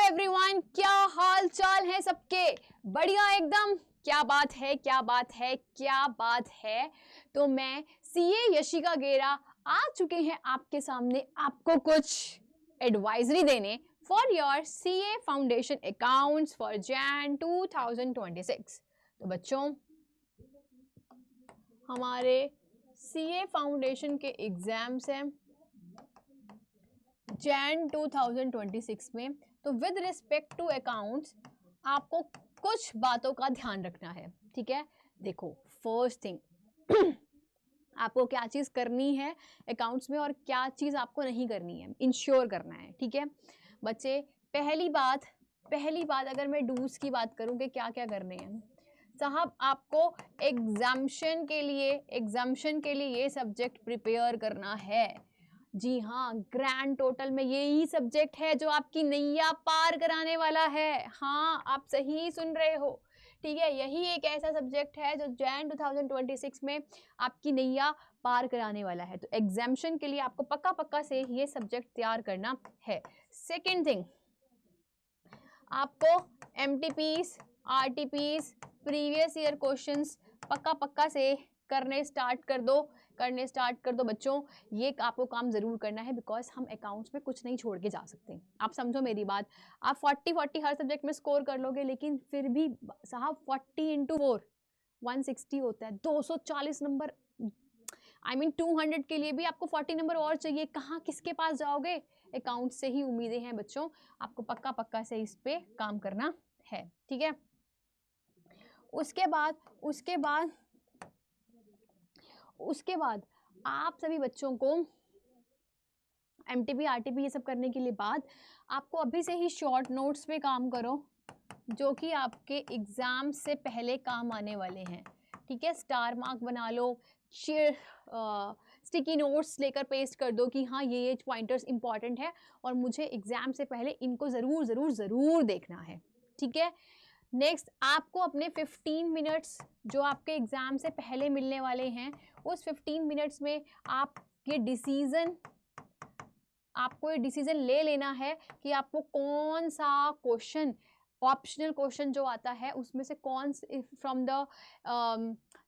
Everyone, क्या हाल चाल है सबके? बढ़िया एकदम। क्या बात है, क्या बात है, क्या बात है। तो मैं सीए यशिका गेरा आ चुके हैं आपके सामने आपको कुछ एडवाइजरी देने for your CA foundation accounts for Jain 2026। तो बच्चों, हमारे सीए फाउंडेशन के एग्जाम्स हैं जैन 2026 में। तो विद रिस्पेक्ट टू अकाउंट्स आपको कुछ बातों का ध्यान रखना है, ठीक है। देखो, फर्स्ट थिंग आपको क्या चीज़ करनी है अकाउंट्स में और क्या चीज़ आपको नहीं करनी है, इंश्योर करना है, ठीक है बच्चे। पहली बात अगर मैं डूज की बात करूं कि क्या क्या करने हैं साहब, आपको एग्जाम्शन के लिए ये सब्जेक्ट प्रिपेयर करना है। जी हाँ, ग्रैंड टोटल में यही सब्जेक्ट है जो आपकी नैया पार कराने वाला है। हाँ, आप सही सुन रहे हो, ठीक है। यही एक ऐसा सब्जेक्ट है जो जैन 2026 में आपकी नैया पार कराने वाला है। तो एग्जाम्शन के लिए आपको पक्का से ये सब्जेक्ट तैयार करना है। सेकेंड थिंग, आपको एमटीपीज, आरटीपीज, प्रीवियस ईयर क्वेश्चंस पक्का से करने स्टार्ट कर दो बच्चों। ये आपको काम जरूर करना है, बिकॉज हम अकाउंट्स में कुछ नहीं छोड़ के जा सकते। आप समझो मेरी बात। आप 40 हर सब्जेक्ट में स्कोर कर लोगे, लेकिन फिर भी साहब 40 × 4 160 होता है, 240 नंबर। I mean 200 के लिए भी आपको 40 नंबर और चाहिए। कहाँ किसके पास जाओगे? अकाउंट से ही उम्मीदें हैं बच्चों। आपको पक्का से इस पे काम करना है, ठीक है। उसके बाद आप सभी बच्चों को एमटीपी, आरटीपी ये सब करने के लिए बाद आपको अभी से ही शॉर्ट नोट्स में काम करो, जो कि आपके एग्जाम से पहले काम आने वाले हैं, ठीक है। स्टार मार्क बना लो, स्टिकी नोट्स लेकर पेस्ट कर दो कि हाँ ये पॉइंटर्स इंपॉर्टेंट है और मुझे एग्जाम से पहले इनको ज़रूर देखना है, ठीक है। नेक्स्ट, आपको अपने 15 मिनट्स जो आपके एग्जाम से पहले मिलने वाले हैं, उस 15 मिनट्स में आपको ये डिसीजन ले लेना है कि आपको कौन सा क्वेश्चन, ऑप्शनल क्वेश्चन जो आता है उसमें से कौन from the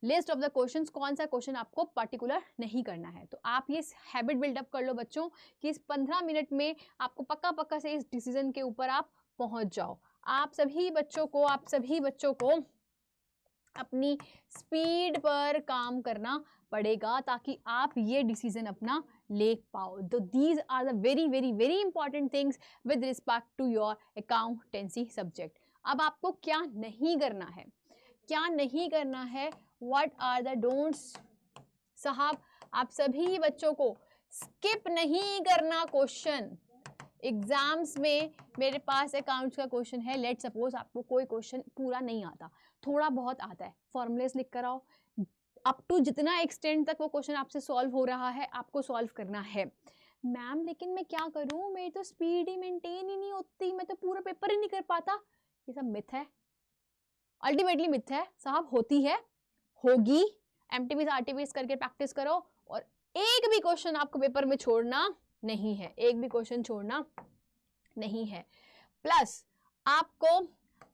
list of the questions कौन सा क्वेश्चन आपको पर्टिकुलर नहीं करना है। तो आप ये हैबिट बिल्डअप कर लो बच्चों कि इस 15 मिनट में आपको पक्का से इस डिसीजन के ऊपर आप पहुंच जाओ। आप सभी बच्चों को अपनी स्पीड पर काम करना पड़ेगा ताकि आप ये डिसीजन अपना ले पाओ। तो these are the very important things with respect to your accountancy subject. अब आपको क्या नहीं करना है, व्हाट आर द डोंट्स? साहब, आप सभी बच्चों को स्किप नहीं करना क्वेश्चन। एग्जाम्स में मेरे पास अकाउंट्स का क्वेश्चन है, लेट सपोज आपको कोई क्वेश्चन पूरा नहीं आता, थोड़ा बहुत आता है, फॉर्मूलेस लिख कर आओ। अप टू जितना एक्सटेंड तक वो क्वेश्चन आपसे सॉल्व हो रहा है आपको सॉल्व करना है। मैम लेकिन मैं क्या करूं, मेरी तो स्पीड ही मेंटेन ही नहीं होती, मैं तो पूरा पेपर ही नहीं कर पाता। ये सब मिथ है, अल्टीमेटली मिथ है साहब। होती है, होगी। एमटीपीज आरटीपीज करके प्रैक्टिस करो और एक भी क्वेश्चन आपको पेपर में छोड़ना नहीं है, प्लस आपको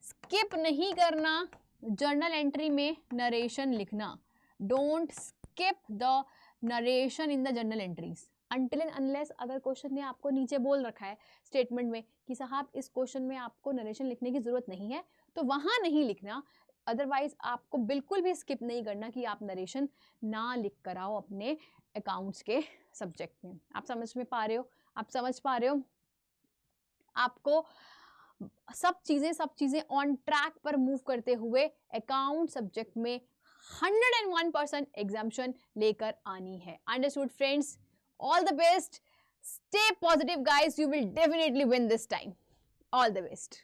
स्किप नहीं करना जर्नल एंट्री में नरेशन लिखना। Don't skip the narration in the journal entries until and unless अगर क्वेश्चन ने आपको नीचे बोल रखा है स्टेटमेंट में कि साहब इस क्वेश्चन में आपको नरेशन लिखने की जरूरत नहीं है, तो वहां नहीं लिखना। अदरवाइज आपको बिल्कुल भी स्किप नहीं करना कि आप नरेशन ना लिख कर आओ अपने अकाउंट्स के सब्जेक्ट में। आप समझ पा रहे हो? आपको सब चीजें ऑन ट्रैक पर मूव करते हुए अकाउंट सब्जेक्ट में 101% एग्जाम्शन लेकर आनी है। Understood friends? All the best, stay positive guys, you will definitely win this time. All the best.